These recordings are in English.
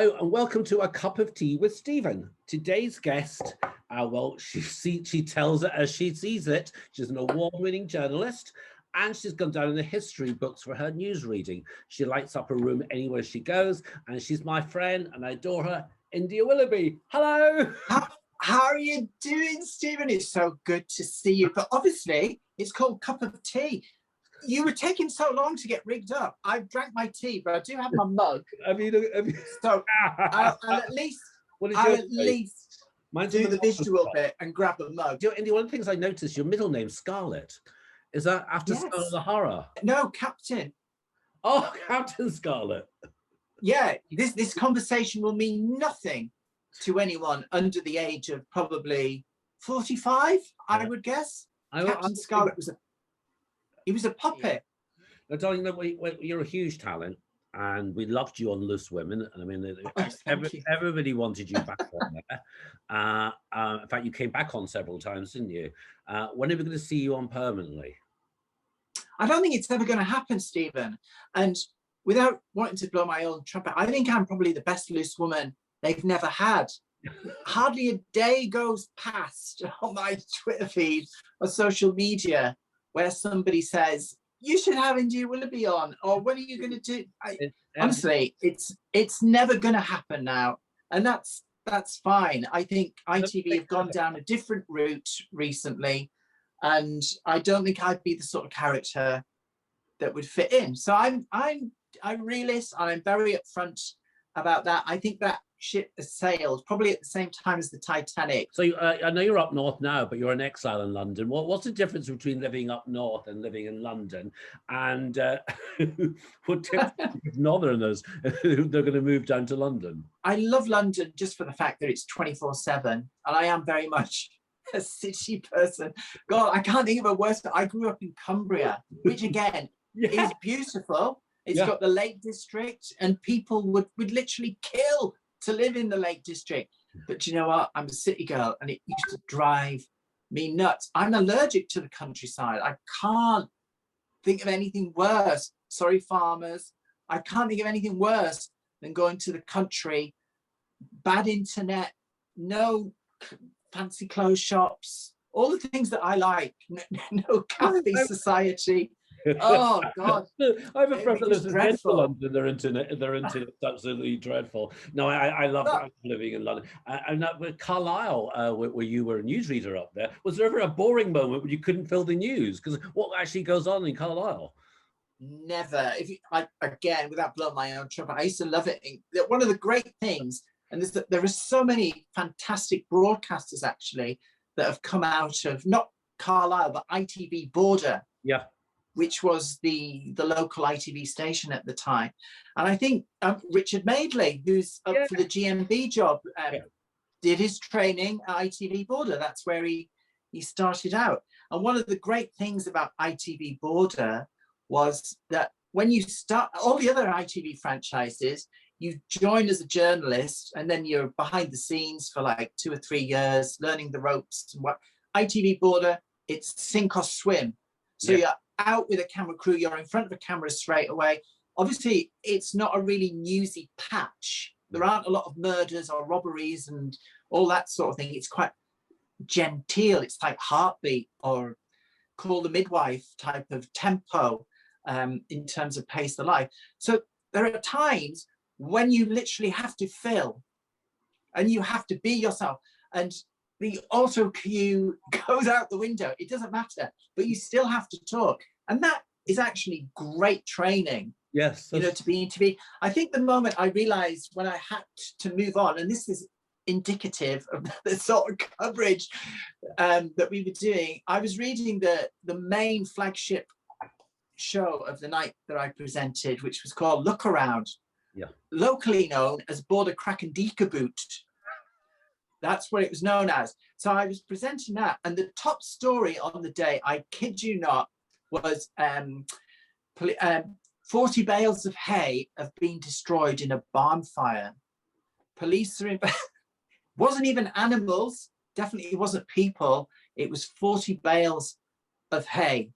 Hello and welcome to A Cup of Tea with Steven. Today's guest, well, she tells it as she sees it. She's an award-winning journalist and she's gone down in the history books for her news reading. She lights up a room anywhere she goes, and she's my friend and I adore her, India Willoughby. Hello. How are you doing, Stephen? It's so good to see you. But obviously, it's called Cup of Tea. You were taking so long to get rigged up. I've drank my tea, but I do have my mug. Have you... So I'll at least do the visual bit and grab a mug. You know, India, one of the things I noticed, your middle name, Scarlett. Is that after Scarlett O'Hara? No, Captain. Oh, Captain Scarlett. Yeah, this conversation will mean nothing to anyone under the age of probably 45, I would guess. Captain Scarlett was a puppet. Now, darling, you're a huge talent, and we loved you on Loose Women. And I mean, everybody wanted you back on there. In fact, you came back on several times, didn't you? When are we going to see you on permanently? I don't think it's ever going to happen, Stephen. And without wanting to blow my own trumpet, I think I'm probably the best loose woman they've never had. Hardly a day goes past on my Twitter feed or social media where somebody says, you should have India Willoughby on, or what are you going to do? Honestly, it's never going to happen now. And that's fine. I think ITV have gone down a different route recently, and I don't think I'd be the sort of character that would fit in. So I'm a realist, and I'm very upfront about that. I think that ship has sailed probably at the same time as the Titanic. So I know you're up north now, but you're in exile in London. What's the difference between living up north and living in London? And what tips with Northerners they're going to move down to London? I love London just for the fact that it's 24/7, and I am very much a city person. God, I can't think of a worse. I grew up in Cumbria, which again is beautiful. It's got the Lake District, and people would literally kill to live in the Lake District. But you know what? I'm a city girl, and it used to drive me nuts. I'm allergic to the countryside. I can't think of anything worse. Sorry, farmers. I can't think of anything worse than going to the country, bad internet, no fancy clothes shops, all the things that I like. No cafe society. Oh God! I have a friend that lives in Central London. Their internet's absolutely dreadful. No, I love living in London. And with Carlisle, where you were a newsreader up there, was there ever a boring moment when you couldn't fill the news? Because what actually goes on in Carlisle? Never. Again, without blowing my own trumpet, I used to love it. One of the great things, and there are so many fantastic broadcasters actually that have come out of not Carlisle but ITV Border. Yeah. Which was the local ITV station at the time. And I think Richard Madeley, who's up for the GMB job, did his training at ITV Border. That's where he started out. And one of the great things about ITV Border was that when you start, all the other ITV franchises, you join as a journalist, and then you're behind the scenes for like 2 or 3 years, learning the ropes. And what ITV Border, it's sink or swim. So you're out with a camera crew, you're in front of a camera straight away. Obviously, it's not a really newsy patch. There aren't a lot of murders or robberies and all that sort of thing. It's quite genteel. It's like Heartbeat or Call the Midwife type of tempo in terms of pace of life. So there are times when you literally have to fill and you have to be yourself. And the auto cue goes out the window. It doesn't matter, but you still have to talk. And that is actually great training. Yes. You know, to be interviewed. I think the moment I realized when I had to move on, and this is indicative of the sort of coverage that we were doing, I was reading the main flagship show of the night that I presented, which was called Look Around, locally known as Border Crack and Decaboot. That's what it was known as. So I was presenting that, and the top story on the day, I kid you not, was 40 bales of hay have been destroyed in a barn fire. Police are in, wasn't even animals, definitely wasn't people, it was 40 bales of hay.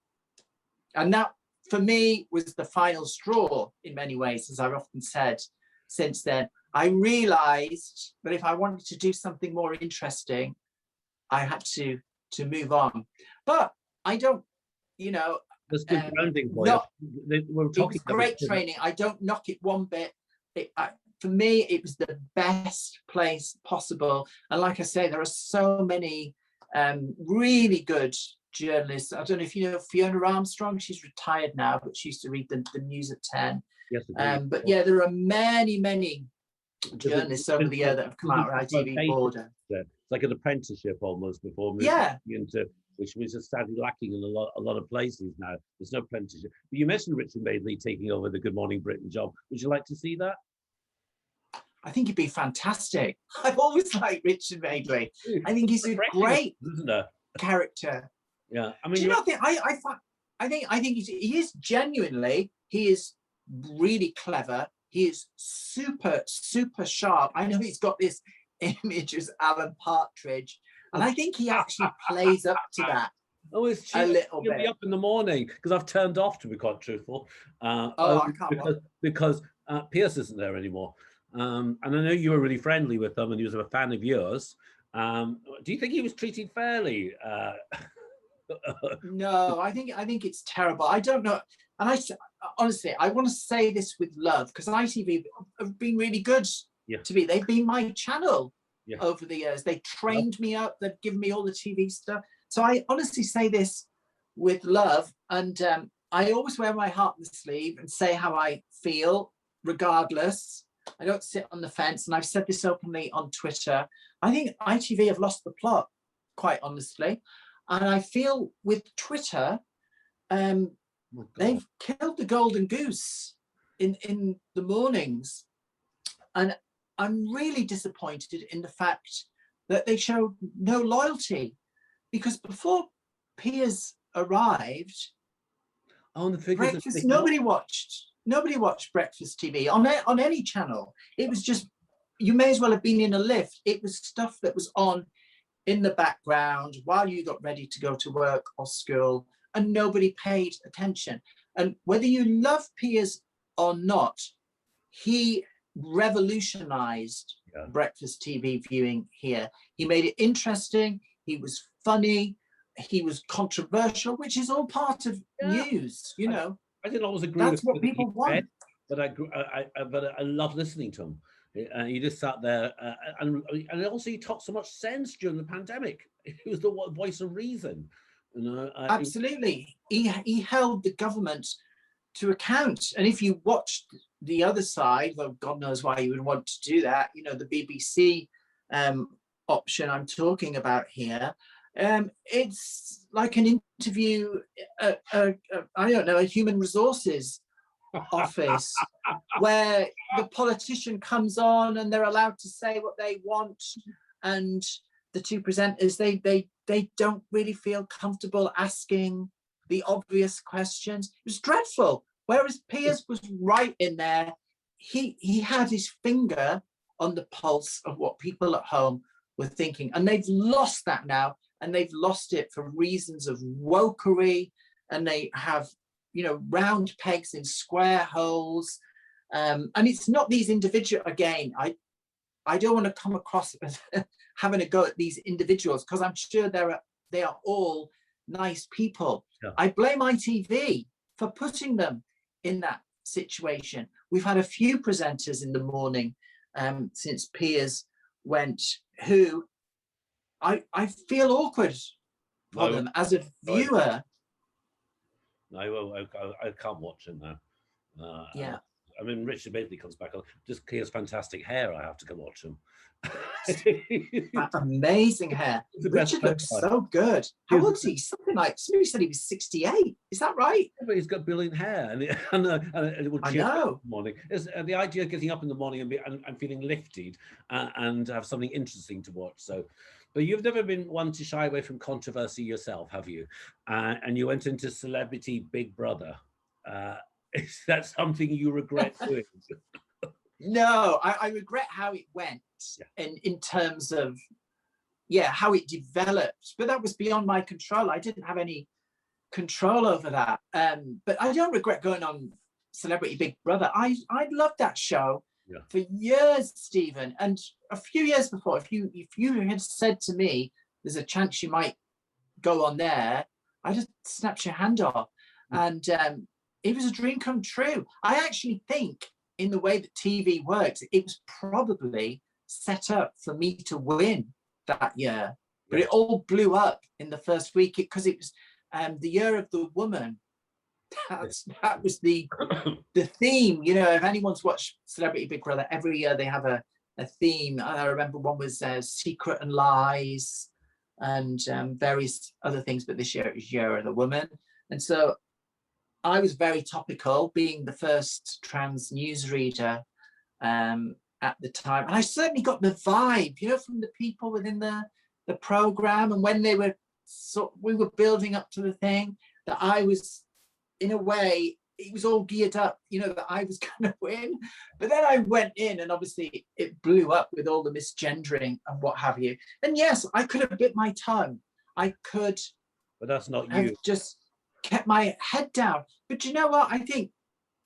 And that, for me, was the final straw in many ways, as I've often said since then. I realized that if I wanted to do something more interesting, I had to move on. But I don't, you know, That's good grounding for not, you. We're it talking was great training. I don't knock it one bit. For me, it was the best place possible. And like I say, there are so many really good journalists. I don't know if you know Fiona Armstrong. She's retired now, but she used to read the news at 10. Yes, But yeah, there are many journalists over the year that have come out of ITV border. It's like an apprenticeship almost before moving into, which is sadly lacking in a lot of places now. There's no apprenticeship. But you mentioned Richard Madeley taking over the Good Morning Britain job. Would you like to see that? I think he'd be fantastic. I've always liked Richard Madeley. I think he's a great character. Yeah, I mean, do you not think? I think he is genuinely. He is really clever. He is super sharp. I know he's got this image as Alan Partridge, and I think he actually plays up to that. Oh, it's cheap. A little bit. Be up in the morning because I've turned off, to be quite truthful. I can't because Pierce isn't there anymore. And I know you were really friendly with him, and he was a fan of yours. Do you think he was treated fairly? No, I think it's terrible. I don't know, and honestly, I want to say this with love because ITV have been really good to me. They've been my channel over the years. They trained me up. They've given me all the TV stuff. So I honestly say this with love, and I always wear my heart on the sleeve and say how I feel, regardless. I don't sit on the fence, and I've said this openly on Twitter. I think ITV have lost the plot, quite honestly. And I feel with Twitter, they've killed the golden goose in the mornings. And I'm really disappointed in the fact that they showed no loyalty. Because before Piers arrived, breakfast, nobody watched breakfast TV on any channel. It was just, you may as well have been in a lift. It was stuff that was on in the background while you got ready to go to work or school, and nobody paid attention. And whether you love Piers or not, he revolutionized breakfast TV viewing here. He made it interesting. He was funny. He was controversial, which is all part of news, you know. I didn't always agree with what people want. But I love listening to him. He just sat there, and also he talked so much sense during the pandemic. He was the voice of reason. You know, absolutely. He held the government to account. And if you watched the other side, though God knows why you would want to do that, you know, the BBC option I'm talking about here, it's like an interview, I don't know, a human resources office where the politician comes on and they're allowed to say what they want, and the two presenters they don't really feel comfortable asking the obvious questions. It was dreadful. Whereas Piers was right in there. He had his finger on the pulse of what people at home were thinking, and they've lost that now, and they've lost it for reasons of wokery, and they have, you know, round pegs in square holes. And it's not these individual, again, I don't want to come across as having a go at these individuals, because I'm sure they are all nice people. I blame ITV for putting them in that situation. We've had a few presenters in the morning since Piers went, who I feel awkward for them as a viewer. I can't watch him now. I mean, Richard Madeley comes back on. Just Piers' fantastic hair. I have to go watch him. Amazing hair. Richard looks so good. How old is he? Somebody said he was 68. Is that right? Yeah, but he's got brilliant hair, and it will cheer up in the morning. The idea of getting up in the morning and feeling lifted and have something interesting to watch. So, but you've never been one to shy away from controversy yourself, have you? And you went into Celebrity Big Brother. Is that something you regret doing? No, I regret how it went, in terms of, how it developed. But that was beyond my control. I didn't have any control over that. But I don't regret going on Celebrity Big Brother. I loved that show. for years, Stephen. And a few years before, if you had said to me, there's a chance you might go on there, I just snapped your hand off. And it was a dream come true. I actually think in the way that TV works, it was probably set up for me to win that year. But it all blew up in the first week because it was the year of the woman. That was the theme. You know, if anyone's watched Celebrity Big Brother, every year they have a theme. And I remember one was Secret and Lies and various other things. But this year it was Year of the Woman. And so I was very topical, being the first trans newsreader at the time. And I certainly got the vibe, you know, from the people within the program. And when they were, we were building up to the thing, that I was, in a way, it was all geared up, you know, that I was going to win. But then I went in and obviously it blew up with all the misgendering and what have you. And yes, I could have bit my tongue. I could. But that's not have you. Just kept my head down. But you know what? I think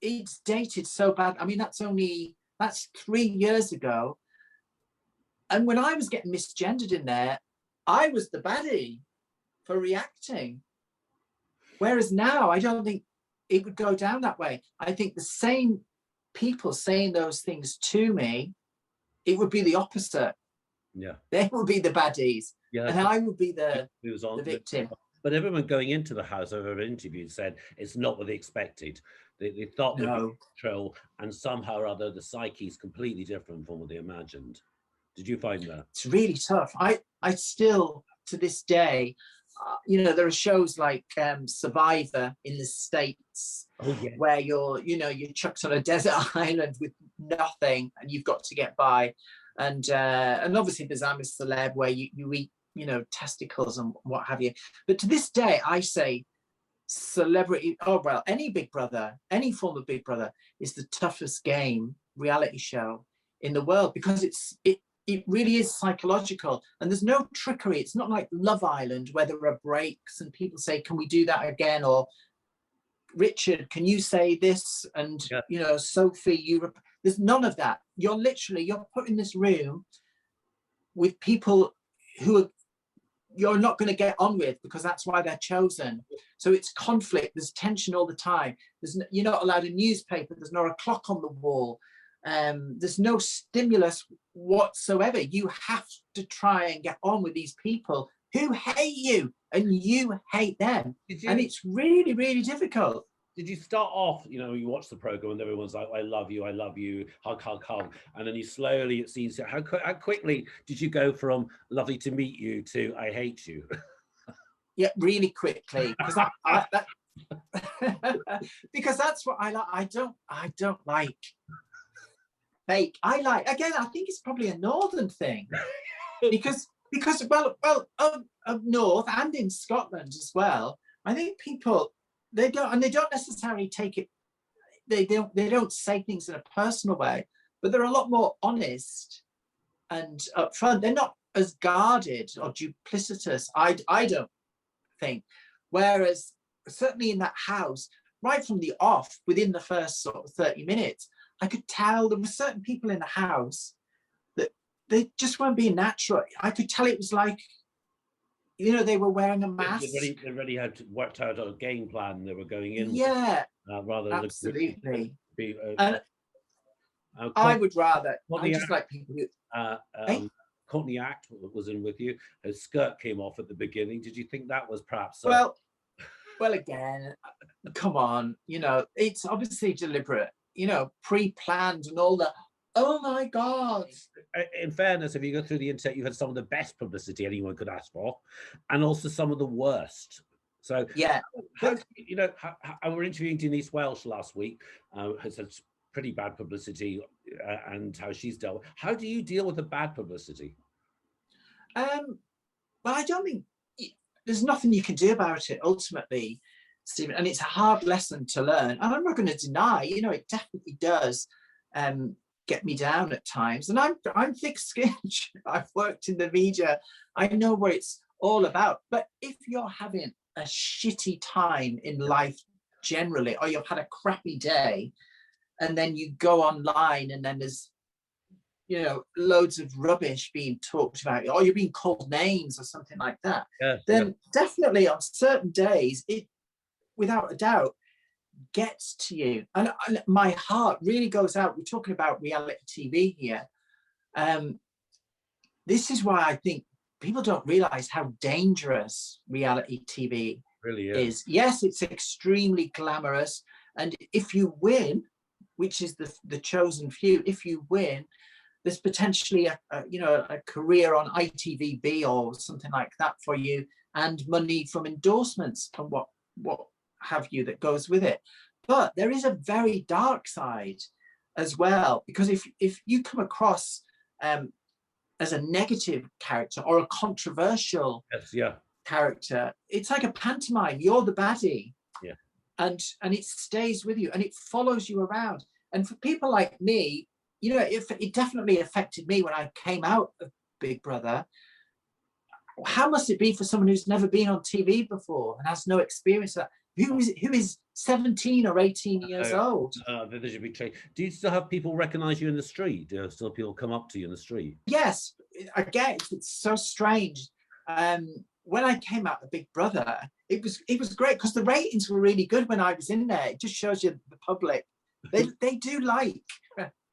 it's dated so bad. I mean, that's 3 years ago. And when I was getting misgendered in there, I was the baddie for reacting. Whereas now, I don't think it would go down that way. I think the same people saying those things to me, it would be the opposite. Yeah. They would be the baddies. Yeah, and I would be the victim. But everyone going into the house I've ever interviewed said it's not what they expected. They thought they would be control, and somehow or other the psyche is completely different from what they imagined. Did you find that? It's really tough. I still, to this day, you know, there are shows like Survivor in the States, where you're chucked on a desert island with nothing and you've got to get by. And obviously there's I'm a Celeb, where you eat, you know, testicles and what have you. But to this day, I say celebrity, any Big Brother, any form of Big Brother is the toughest reality show in the world, because it really is psychological, and there's no trickery. It's not like Love Island, where there are breaks and people say, can we do that again? Or Richard, can you say this? And you know, Sophie, there's none of that. You're put in this room with people who you're not going to get on with, because that's why they're chosen. So it's conflict, there's tension all the time. You're not allowed a newspaper, there's not a clock on the wall. There's no stimulus whatsoever. You have to try and get on with these people who hate you and you hate them. And it's really, really difficult. Did you start off, you know, you watch the program and everyone's like, I love you, hug, hug, hug. And then you slowly, it seems, how quickly did you go from lovely to meet you to I hate you? Yeah, really quickly. Because because that's what I like. I don't like fake. I think it's probably a northern thing. because up north and in Scotland as well, I think people, they don't necessarily take it, they don't say things in a personal way, but they're a lot more honest and upfront. They're not as guarded or duplicitous, I don't think. Whereas certainly in that house, right from the off, within the first sort of 30 minutes, I could tell there were certain people in the house that they just weren't being natural. I could tell it was like, you know, they were wearing a mask. They already had worked out a game plan they were going in. Yeah, rather than absolutely. I would rather. I just like people who. Courtney Act was in with you. Her skirt came off at the beginning. Did you think that was perhaps? Well, again, come on. You know, it's obviously deliberate. You know, pre-planned and all that. Oh my God. In fairness, if you go through the internet, you had some of the best publicity anyone could ask for, and also some of the worst. So yeah, you know, I were interviewing Denise Welsh last week, has had pretty bad publicity, and how she's dealt with. How do you deal with the bad publicity? Well, I don't think there's nothing you can do about it ultimately, Stephen, and it's a hard lesson to learn. And I'm not going to deny, you know, it definitely does get me down at times. And I'm thick-skinned. I've worked in the media. I know what it's all about. But if you're having a shitty time in life generally, or you've had a crappy day, and then you go online and then there's loads of rubbish being talked about, or you're being called names or something like that, then definitely on certain days, it, without a doubt, gets to you. And my heart really goes out. We're talking about reality TV here. This is why I think people don't realize how dangerous reality TV really is. Yes, it's extremely glamorous. And if you win, which is the chosen few, if you win, there's potentially a career on ITVB or something like that for you, and money from endorsements and what have you that goes with it. But there is a very dark side as well, because if you come across as a negative character or a controversial character, it's like a pantomime. You're the baddie, and it stays with you and it follows you around. And for people like me, it definitely affected me when I came out of Big Brother. How must it be for someone who's never been on TV before and has no experience of that? Who is 17 or 18 years old? They should be trained. Do you still have people recognize you in the street? Do still people come up to you in the street? Yes. Again, it's so strange. When I came out of Big Brother, it was great because the ratings were really good when I was in there. It just shows you the public. They do like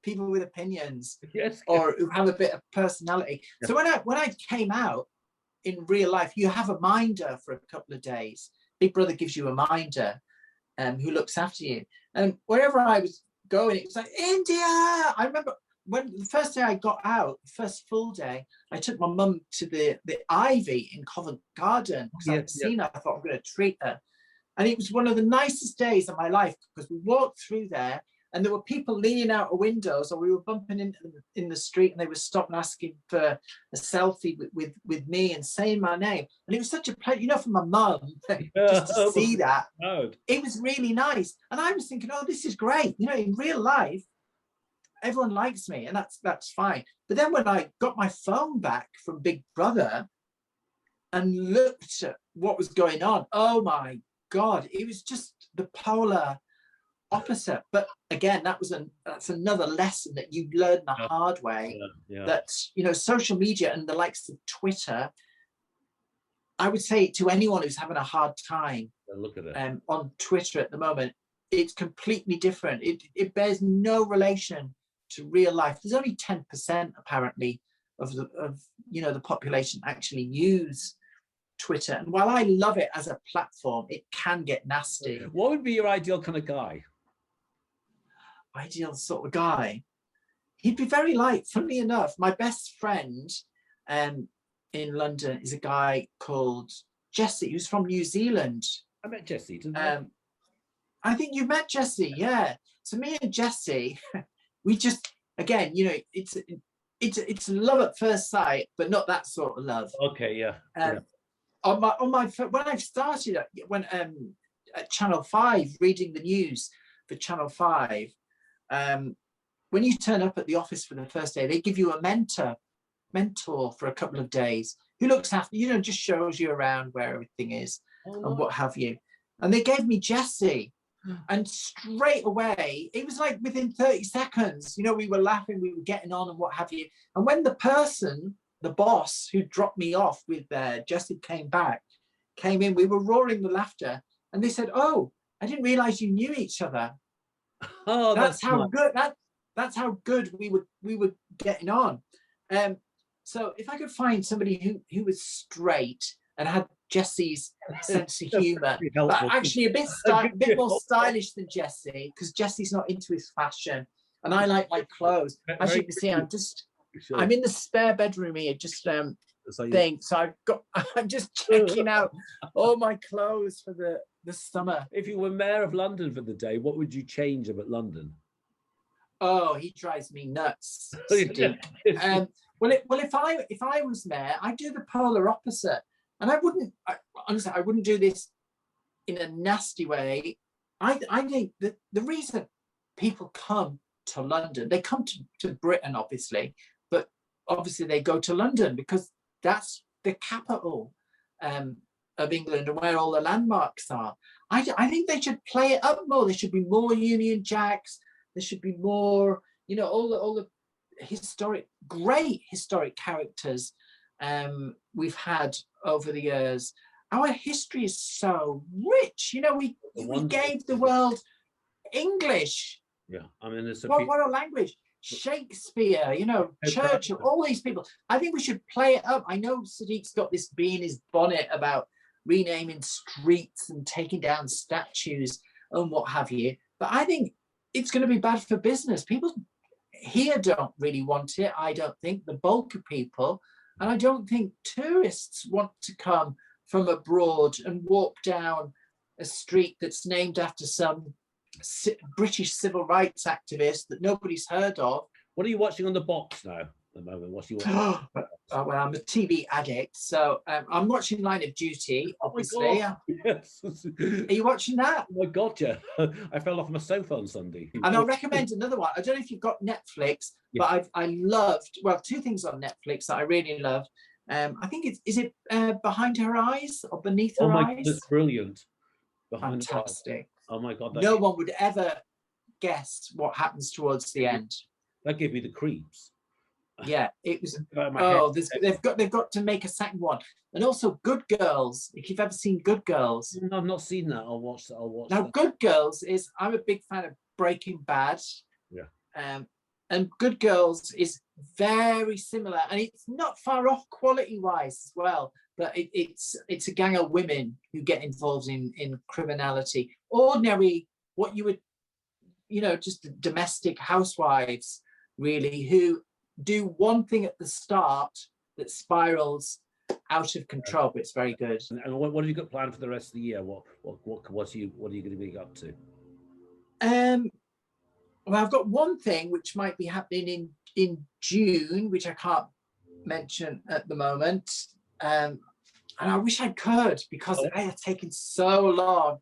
people with opinions, or who have a bit of personality. So when I came out in real life, you have a minder for a couple of days. Big Brother gives you a minder who looks after you. And wherever I was going, it was like, India! I remember when the first day I got out, the first full day, I took my mum to the Ivy in Covent Garden because I'd seen her. I thought I'm going to treat her. And it was one of the nicest days of my life because we walked through there and there were people leaning out of windows, or we were bumping into them in the street, and they were stopping asking for a selfie with me and saying my name. And it was such a pleasure, for my mum, just to see that. It was really nice. And I was thinking, oh, this is great. In real life, everyone likes me, and that's fine. But then when I got my phone back from Big Brother and looked at what was going on, oh my God, it was just the polar opposite. But again, that's another lesson that you learn the hard way. That social media and the likes of Twitter, I would say to anyone who's having a hard time look at it. On Twitter at the moment, it's completely different. It bears no relation to real life. There's only 10% apparently of the population actually use Twitter. And while I love it as a platform, it can get nasty. What would be your ideal kind of guy? Ideal sort of guy? He'd be very light. Funnily enough, my best friend in London is a guy called Jesse, who's from New Zealand. I met Jesse, didn't I? I think you met Jesse, yeah. So me and Jesse, we just, again, it's love at first sight, but not that sort of love. Okay, yeah. When I started at Channel 5 reading the news for Channel 5, when you turn up at the office for the first day, they give you a mentor for a couple of days who looks after just shows you around where everything is and what have you. And they gave me Jesse, and straight away it was like within 30 seconds, we were laughing, we were getting on and what have you. And when the boss who dropped me off with Jesse came in, we were roaring with laughter, and they said, "Oh, I didn't realize you knew each other." Oh, that's how good that's how good we were getting on. So if I could find somebody who was straight and had Jesse's sense of humor, but actually a bit more stylish than Jesse, because Jesse's not into his fashion, and I like my clothes. As you can see, I'm in the spare bedroom here, just thing. So I'm just checking out all my clothes for the summer. If you were mayor of London for the day, what would you change about London? Oh, he drives me nuts. Well, if I was mayor, I'd do the polar opposite, and honestly, I wouldn't do this in a nasty way. I think that the reason people come to London, they come to Britain, obviously, but obviously they go to London because that's the capital of England and where all the landmarks are. I think they should play it up more. There should be more Union Jacks. There should be more, all the great historic characters we've had over the years. Our history is so rich. You know, we gave the world English. Yeah, I mean, it's what a language. Shakespeare, you know, Churchill, all these people. I think we should play it up. I know Sadiq's got this bee in his bonnet about renaming streets and taking down statues and what have you. But I think it's going to be bad for business. People here don't really want it. I don't think the bulk of people, and I don't think tourists want to come from abroad and walk down a street that's named after some British civil rights activist that nobody's heard of. What are you watching on the box now at the moment? What are you watching? Well, I'm a TV addict, so I'm watching Line of Duty, obviously. Oh yes. Are you watching that? Oh my God, yeah. I fell off my sofa on Sunday. And I'll recommend another one. I don't know if you've got Netflix, but I loved, well, two things on Netflix that I really loved. I think is it Behind Her Eyes or Beneath Her Eyes? Oh my God, it's brilliant. Fantastic. Oh my God. No one would ever guess what happens towards the end. That gave me the creeps. Yeah, it was. Oh, they've got to make a second one, and also Good Girls. If you've ever seen Good Girls, no, I've not seen that. I'll watch that. Now, that. Good Girls is. I'm a big fan of Breaking Bad. Yeah. And Good Girls is very similar, and it's not far off quality-wise as well. But it's a gang of women who get involved in criminality. Ordinary, what you would, you know, just domestic housewives, really, who do one thing at the start that spirals out of control. But it's very good. And what have you got planned for the rest of the year? What are you going to be up to? Well, I've got one thing which might be happening in June, which I can't mention at the moment. And I wish I could, because it has taken so long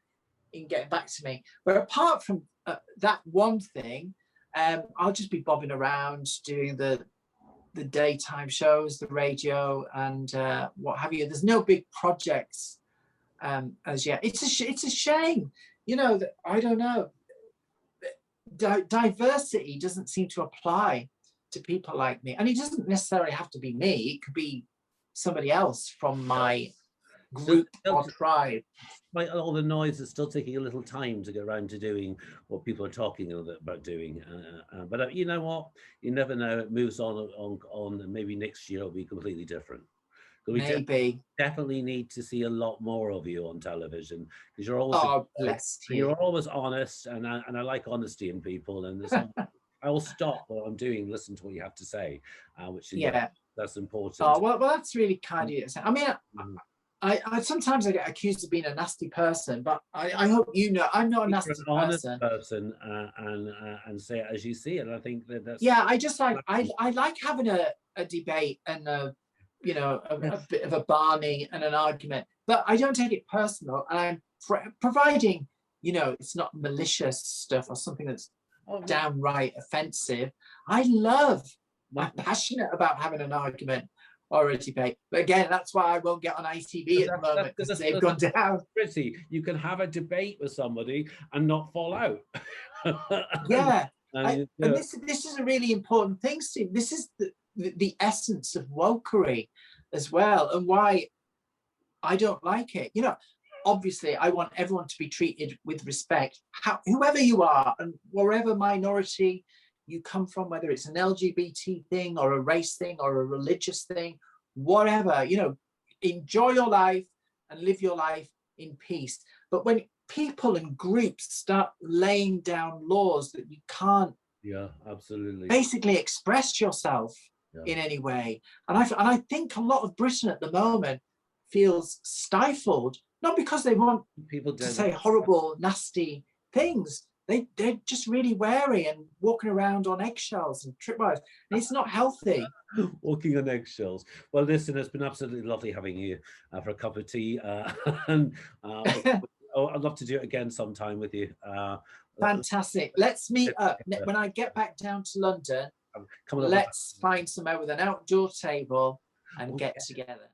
in getting back to me. But apart from that one thing, I'll just be bobbing around doing the daytime shows, the radio, and what have you. There's no big projects as yet. It's a shame, you know, that I don't know. Diversity doesn't seem to apply to people like me, and it doesn't necessarily have to be me. It could be somebody else from my group or tribe. Like all the noise is still taking a little time to get around to doing what people are talking about doing. But you know what? You never know. It moves on. Maybe next year it'll be completely different. Maybe. Definitely need to see a lot more of you on television, because you're always you're always honest, and I like honesty in people. And I will stop what I'm doing, listen to what you have to say, which is that's important. Oh well, that's really kind of you. I mean, I sometimes I get accused of being a nasty person, but I hope you know I'm not a nasty person. And say it as you see it. And I think that's I just like I like having a debate and a bit of a barney and an argument, but I don't take it personal, and I'm providing, you know, it's not malicious stuff or something that's downright offensive. I'm passionate about having an argument or a debate, but again, that's why I won't get on ITV at the moment, because they've gone down. Pretty, you can have a debate with somebody and not fall out. And this is a really important thing, Steve. This is the essence of wokery as well, and why I don't like it. You know, obviously I want everyone to be treated with respect, whoever you are and wherever minority you come from, whether it's an LGBT thing or a race thing or a religious thing, whatever, you know, enjoy your life and live your life in peace. But when people and groups start laying down laws that you can't basically express yourself in any way, and I think a lot of Britain at the moment feels stifled, not because they want people to say horrible, nasty things. They're just really wary and walking around on eggshells and tripwires, and it's not healthy. Walking on eggshells. Well, listen, it's been absolutely lovely having you for a cup of tea, and I'd love to do it again sometime with you. Fantastic. Let's meet up when I get back down to London. Let's find somewhere with an outdoor table and get together.